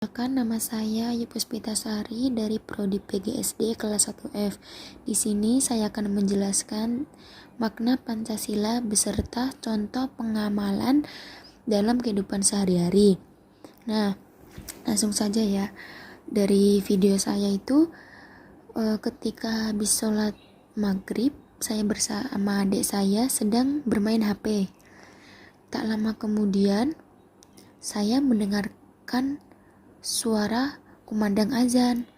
Perkenalkan, nama saya Yupuspitasari dari Prodi PGSD kelas 1F. Di sini saya akan menjelaskan makna Pancasila beserta contoh pengamalan dalam kehidupan sehari-hari. Nah, langsung saja ya. Dari video saya itu ketika habis sholat maghrib, saya bersama adik saya sedang bermain HP. Tak lama kemudian, saya mendengarkan suara kumandang azan.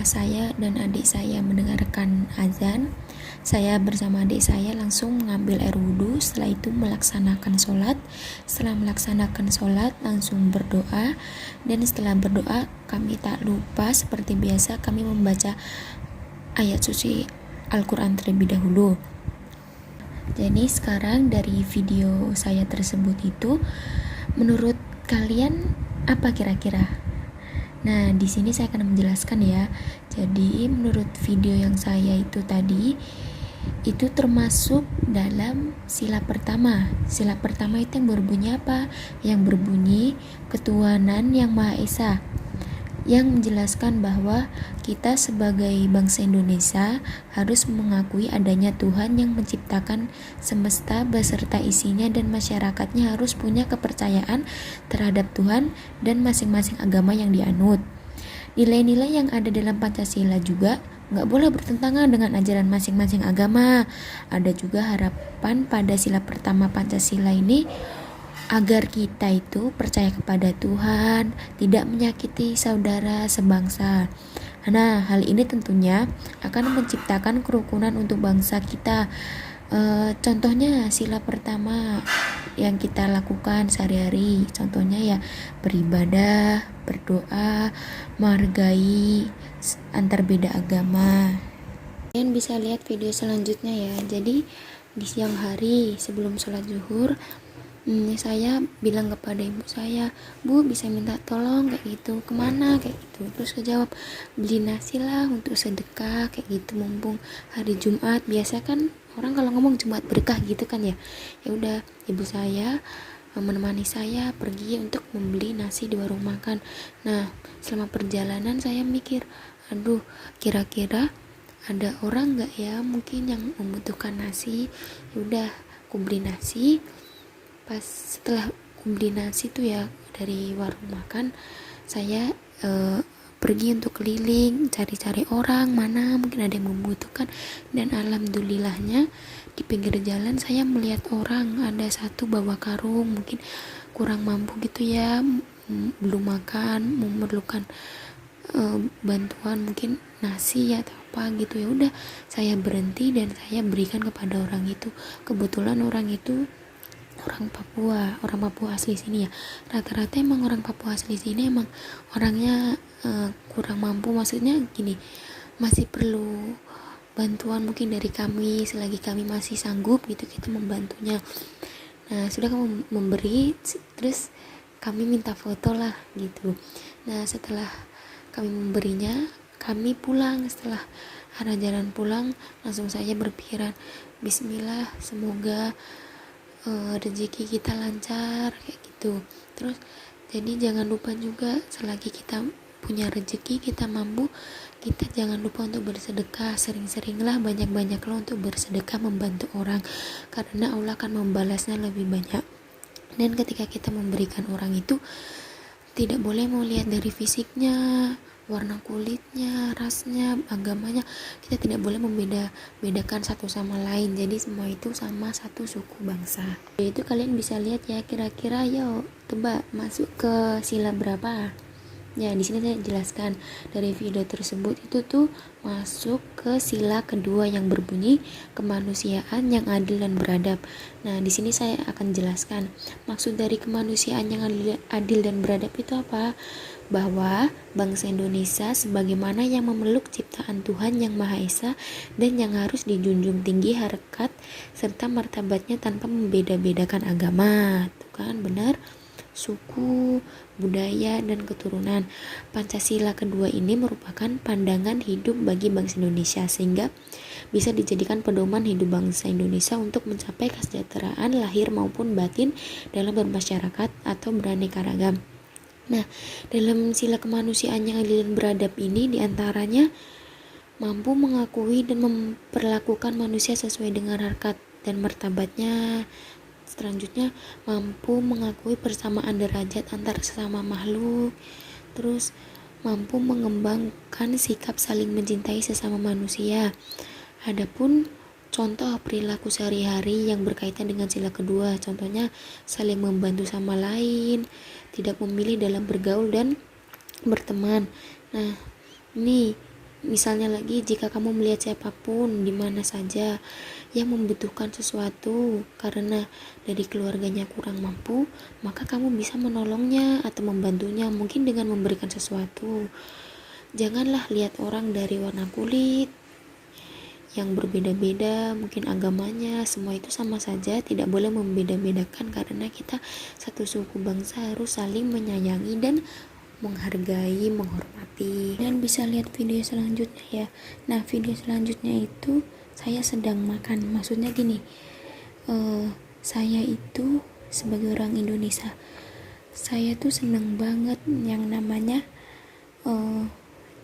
Saya dan adik saya mendengarkan azan. Saya bersama adik saya langsung mengambil air wudhu. Setelah itu melaksanakan sholat. Setelah melaksanakan sholat langsung berdoa. Dan setelah berdoa kami tak lupa seperti biasa kami membaca ayat suci Al-Quran terlebih dahulu. Jadi sekarang dari video saya tersebut itu, menurut kalian apa kira-kira? Nah, di sini saya akan menjelaskan ya. Jadi menurut video yang saya itu tadi, itu termasuk dalam sila pertama. Sila pertama itu yang berbunyi apa? Yang berbunyi ketuhanan yang Maha Esa, yang menjelaskan bahwa kita sebagai bangsa Indonesia harus mengakui adanya Tuhan yang menciptakan semesta beserta isinya, dan masyarakatnya harus punya kepercayaan terhadap Tuhan dan masing-masing agama yang dianut. Nilai-nilai yang ada dalam Pancasila juga nggak boleh bertentangan dengan ajaran masing-masing agama. Ada juga harapan pada sila pertama Pancasila ini agar kita itu percaya kepada Tuhan, tidak menyakiti saudara sebangsa. Nah, hal ini tentunya akan menciptakan kerukunan untuk bangsa kita. Contohnya sila pertama yang kita lakukan sehari-hari, contohnya ya beribadah, berdoa, menghargai antar beda agama. Kalian bisa lihat video selanjutnya ya. Jadi di siang hari sebelum sholat zuhur, saya bilang kepada ibu saya, "Bu, bisa minta tolong kayak gitu, kemana?" kayak gitu. Terus kejawab, "Beli nasi lah untuk sedekah," kayak gitu, mumpung hari Jumat. Biasa kan orang kalau ngomong Jumat berkah gitu kan ya. Ya udah, ibu saya menemani saya pergi untuk membeli nasi di warung makan. Nah, selama perjalanan saya mikir, aduh, kira-kira ada orang nggak ya mungkin yang membutuhkan nasi. Ya udah, aku beli nasi. Pas setelah beli nasi tuh ya dari warung makan, saya pergi untuk keliling cari-cari orang mana mungkin ada yang membutuhkan. Dan alhamdulillahnya di pinggir jalan saya melihat orang, ada satu bawa karung, mungkin kurang mampu gitu ya, belum makan, memerlukan bantuan mungkin nasi atau apa gitu. Ya udah, saya berhenti dan saya berikan kepada orang itu. Kebetulan orang itu orang Papua asli sini ya. Rata-rata emang orang Papua asli sini emang orangnya kurang mampu, maksudnya gini, masih perlu bantuan mungkin dari kami. Selagi kami masih sanggup gitu, kita membantunya. Nah, sudah kamu memberi, terus kami minta foto lah gitu. Nah, setelah kami memberinya, kami pulang. Setelah arah jalan pulang, langsung saya berpikiran, bismillah, semoga rezeki kita lancar kayak gitu. Terus jadi jangan lupa juga, selagi kita punya rezeki, kita mampu, kita jangan lupa untuk bersedekah. Sering-seringlah, banyak-banyaklah untuk bersedekah, membantu orang, karena Allah akan membalasnya lebih banyak. Dan ketika kita memberikan orang itu, tidak boleh melihat dari fisiknya, warna kulitnya, rasnya, agamanya. Kita tidak boleh membedakan satu sama lain. Jadi semua itu sama satu suku bangsa. Itu kalian bisa lihat ya, kira-kira yuk tebak masuk ke sila berapa. Ya, di sini saya jelaskan dari video tersebut itu tuh masuk ke sila kedua yang berbunyi kemanusiaan yang adil dan beradab. Nah, di sini saya akan jelaskan maksud dari kemanusiaan yang adil dan beradab itu apa. Bahwa bangsa Indonesia sebagaimana yang memeluk ciptaan Tuhan yang Maha Esa dan yang harus dijunjung tinggi harkat serta martabatnya tanpa membeda-bedakan agama. Tuh kan, benar. suku, budaya, dan keturunan. Pancasila kedua ini merupakan pandangan hidup bagi bangsa Indonesia, sehingga bisa dijadikan pedoman hidup bangsa Indonesia untuk mencapai kesejahteraan lahir maupun batin dalam bermasyarakat atau beraneka ragam. Nah, dalam sila kemanusiaan yang adil dan beradab ini diantaranya mampu mengakui dan memperlakukan manusia sesuai dengan harkat dan martabatnya. Selanjutnya, mampu mengakui persamaan derajat antar sesama makhluk. Terus, mampu mengembangkan sikap saling mencintai sesama manusia. Adapun contoh perilaku sehari-hari yang berkaitan dengan sila kedua, contohnya saling membantu sama lain, tidak memilih dalam bergaul dan berteman. Nah, ini misalnya lagi, jika kamu melihat siapapun di mana saja yang membutuhkan sesuatu karena dari keluarganya kurang mampu, maka kamu bisa menolongnya atau membantunya, mungkin dengan memberikan sesuatu. Janganlah lihat orang dari warna kulit yang berbeda-beda, mungkin agamanya, semua itu sama saja, tidak boleh membeda-bedakan karena kita satu suku bangsa harus saling menyayangi dan menghargai, menghormati. Dan bisa lihat video selanjutnya ya. Nah, video selanjutnya itu saya sedang makan. Maksudnya gini, saya itu sebagai orang Indonesia, saya tuh seneng banget yang namanya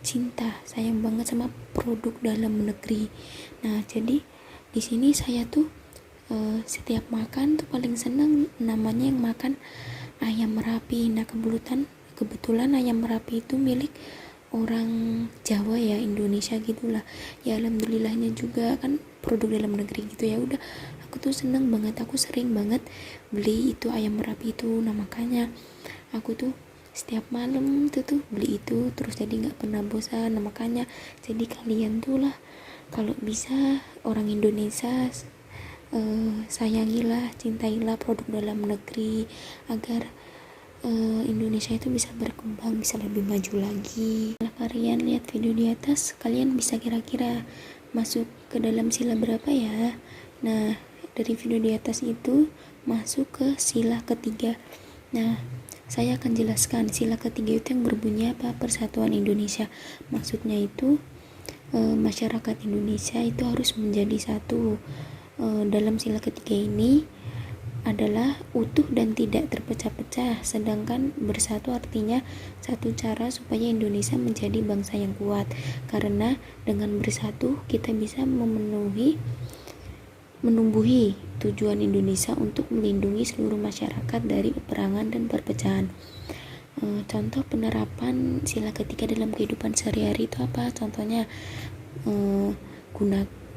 cinta, sayang banget sama produk dalam negeri. Nah, jadi di sini saya tuh setiap makan tuh paling seneng namanya yang makan ayam Merapi. Nah, kebetulan ayam Merapi itu milik orang Jawa ya, Indonesia gitulah ya. Alhamdulillahnya juga kan produk dalam negeri gitu ya. Udah, aku tuh seneng banget, aku sering banget beli itu ayam Merapi itu. Nah, makanya aku tuh setiap malam tuh beli itu terus, jadi nggak pernah bosan. Nah, makanya jadi kalian tuh lah, kalau bisa orang Indonesia sayangilah, cintailah produk dalam negeri agar Indonesia itu bisa berkembang, bisa lebih maju lagi. Kalau kalian lihat video di atas, kalian bisa kira-kira masuk ke dalam sila berapa ya? Nah, dari video di atas itu masuk ke sila ketiga. Nah, saya akan jelaskan sila ketiga itu yang berbunyi apa? Persatuan Indonesia. Maksudnya itu masyarakat Indonesia itu harus menjadi satu. Dalam sila ketiga ini adalah utuh dan tidak terpecah-pecah, sedangkan bersatu artinya satu cara supaya Indonesia menjadi bangsa yang kuat, karena dengan bersatu kita bisa menumbuhi tujuan Indonesia untuk melindungi seluruh masyarakat dari peperangan dan perpecahan. Contoh penerapan sila ketiga dalam kehidupan sehari-hari itu apa? Contohnya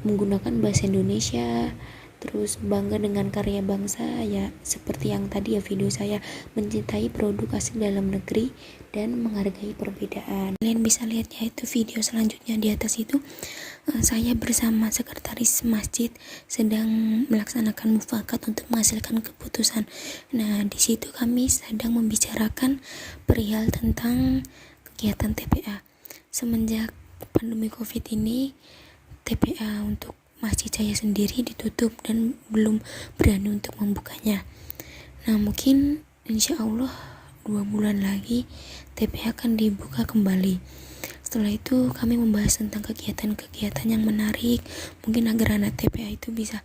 menggunakan bahasa Indonesia, terus bangga dengan karya bangsa ya, seperti yang tadi ya video saya, mencintai produk asli dalam negeri dan menghargai perbedaan. Kalian bisa lihat ya itu video selanjutnya di atas itu, saya bersama sekretaris masjid sedang melaksanakan mufakat untuk menghasilkan keputusan. Nah, di situ kami sedang membicarakan perihal tentang kegiatan TPA. Semenjak pandemi Covid ini, TPA untuk Masjid Jaya sendiri ditutup dan belum berani untuk membukanya. Nah, mungkin insya Allah 2 bulan lagi TPA akan dibuka kembali. Setelah itu kami membahas tentang kegiatan-kegiatan yang menarik, mungkin agar anak TPA itu bisa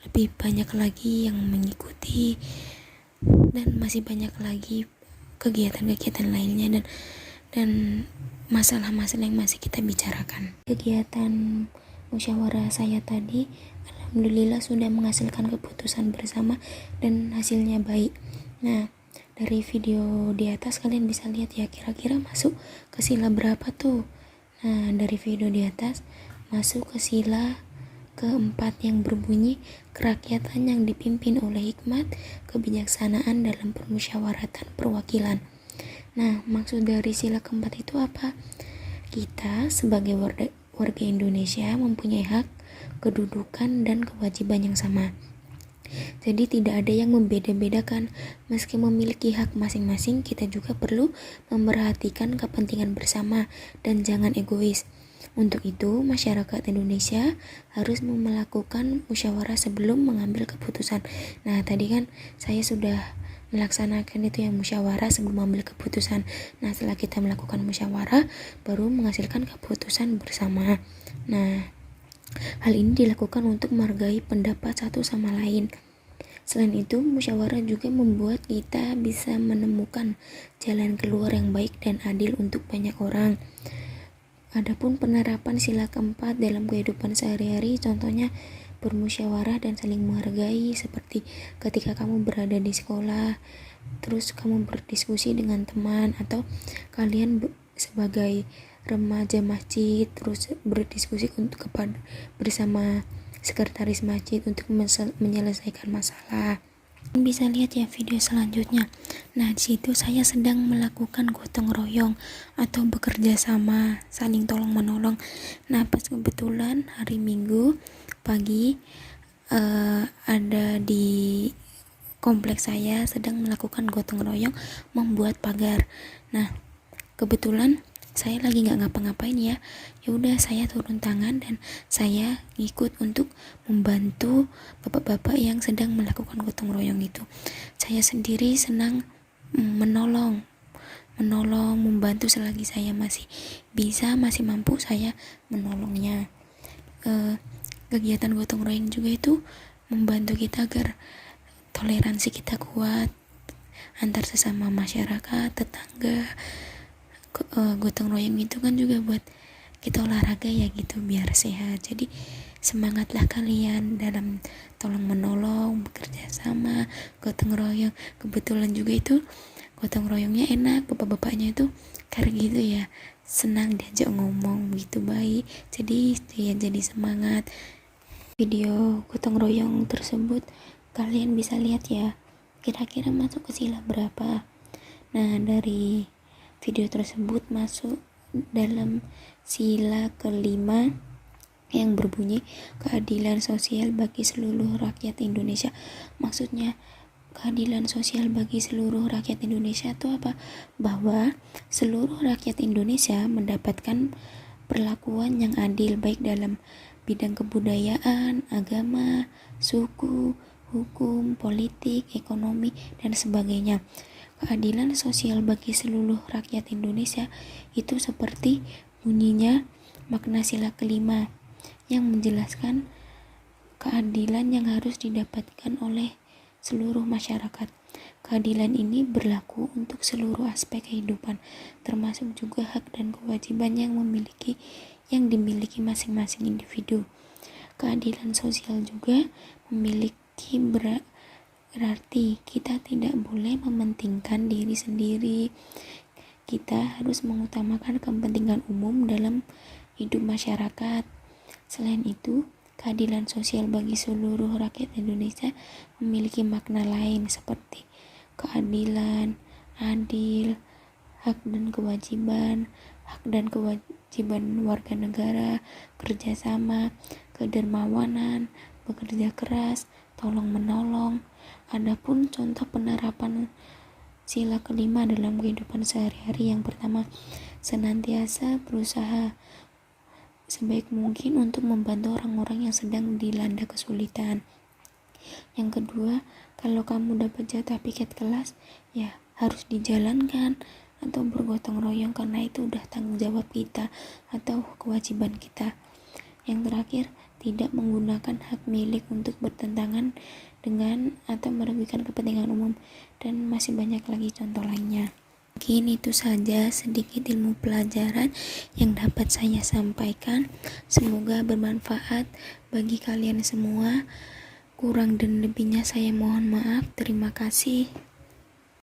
lebih banyak lagi yang mengikuti, dan masih banyak lagi kegiatan-kegiatan lainnya dan masalah-masalah yang masih kita bicarakan. Kegiatan musyawarah saya tadi alhamdulillah sudah menghasilkan keputusan bersama dan hasilnya baik. Nah, dari video di atas kalian bisa lihat ya kira-kira masuk ke sila berapa tuh. Nah, dari video di atas masuk ke sila keempat yang berbunyi kerakyatan yang dipimpin oleh hikmat kebijaksanaan dalam permusyawaratan perwakilan. Nah, maksud dari sila keempat itu apa? Kita sebagai warga Indonesia mempunyai hak, kedudukan, dan kewajiban yang sama. Jadi tidak ada yang membeda-bedakan. Meski memiliki hak masing-masing, kita juga perlu memperhatikan kepentingan bersama dan jangan egois. Untuk itu, masyarakat Indonesia harus melakukan musyawarah sebelum mengambil keputusan. Nah, tadi kan saya sudah melaksanakan itu yang musyawarah sebelum mengambil keputusan. Nah, setelah kita melakukan musyawarah, baru menghasilkan keputusan bersama. Nah, hal ini dilakukan untuk menghargai pendapat satu sama lain. Selain itu, musyawarah juga membuat kita bisa menemukan jalan keluar yang baik dan adil untuk banyak orang. Adapun penerapan sila keempat dalam kehidupan sehari-hari, contohnya bermusyawarah dan saling menghargai, seperti ketika kamu berada di sekolah, terus kamu berdiskusi dengan teman, atau kalian sebagai remaja masjid terus berdiskusi untuk bersama sekretaris masjid untuk menyelesaikan masalah. Bisa lihat ya video selanjutnya. Nah, di situ saya sedang melakukan gotong royong atau bekerja sama, saling tolong menolong. Nah, pas kebetulan hari Minggu pagi ada di kompleks saya sedang melakukan gotong royong membuat pagar. Nah, kebetulan saya lagi nggak ngapa-ngapain ya udah saya turun tangan dan saya ngikut untuk membantu bapak-bapak yang sedang melakukan gotong royong itu. Saya sendiri senang menolong, membantu selagi saya masih bisa, masih mampu, saya menolongnya. Kegiatan gotong royong juga itu membantu kita agar toleransi kita kuat antar sesama masyarakat, tetangga. Gotong royong itu kan juga buat kita olahraga ya gitu, biar sehat. Jadi semangatlah kalian dalam tolong menolong, bekerja sama, gotong royong. Kebetulan juga itu gotong royongnya enak, bapak-bapaknya itu kayak gitu ya, senang diajak ngomong gitu, baik. Jadi jadi semangat. Video gotong royong tersebut kalian bisa lihat ya, kira-kira masuk ke sila berapa. Nah, dari video tersebut masuk dalam sila kelima yang berbunyi keadilan sosial bagi seluruh rakyat Indonesia. Maksudnya keadilan sosial bagi seluruh rakyat Indonesia itu apa? Bahwa seluruh rakyat Indonesia mendapatkan perlakuan yang adil baik dalam bidang kebudayaan, agama, suku, hukum, politik, ekonomi, dan sebagainya. Keadilan sosial bagi seluruh rakyat Indonesia itu seperti bunyinya makna sila kelima yang menjelaskan keadilan yang harus didapatkan oleh seluruh masyarakat. Keadilan ini berlaku untuk seluruh aspek kehidupan, termasuk juga hak dan kewajiban yang dimiliki masing-masing individu. Keadilan sosial juga memiliki berarti kita tidak boleh mementingkan diri sendiri. Kita harus mengutamakan kepentingan umum dalam hidup masyarakat. Selain itu, keadilan sosial bagi seluruh rakyat Indonesia memiliki makna lain seperti keadilan, adil, hak dan kewajiban warga negara, kerjasama, kedermawanan, bekerja keras, tolong menolong. Adapun contoh penerapan sila kelima dalam kehidupan sehari-hari, yang pertama, senantiasa berusaha sebaik mungkin untuk membantu orang-orang yang sedang dilanda kesulitan. Yang kedua, kalau kamu dapat jatah piket kelas, ya harus dijalankan atau bergotong royong karena itu udah tanggung jawab kita atau kewajiban kita. Yang terakhir, tidak menggunakan hak milik untuk bertentangan dengan atau merugikan kepentingan umum, dan masih banyak lagi contoh lainnya. Mungkin itu saja sedikit ilmu pelajaran yang dapat saya sampaikan. Semoga bermanfaat bagi kalian semua. Kurang dan lebihnya saya mohon maaf. Terima kasih.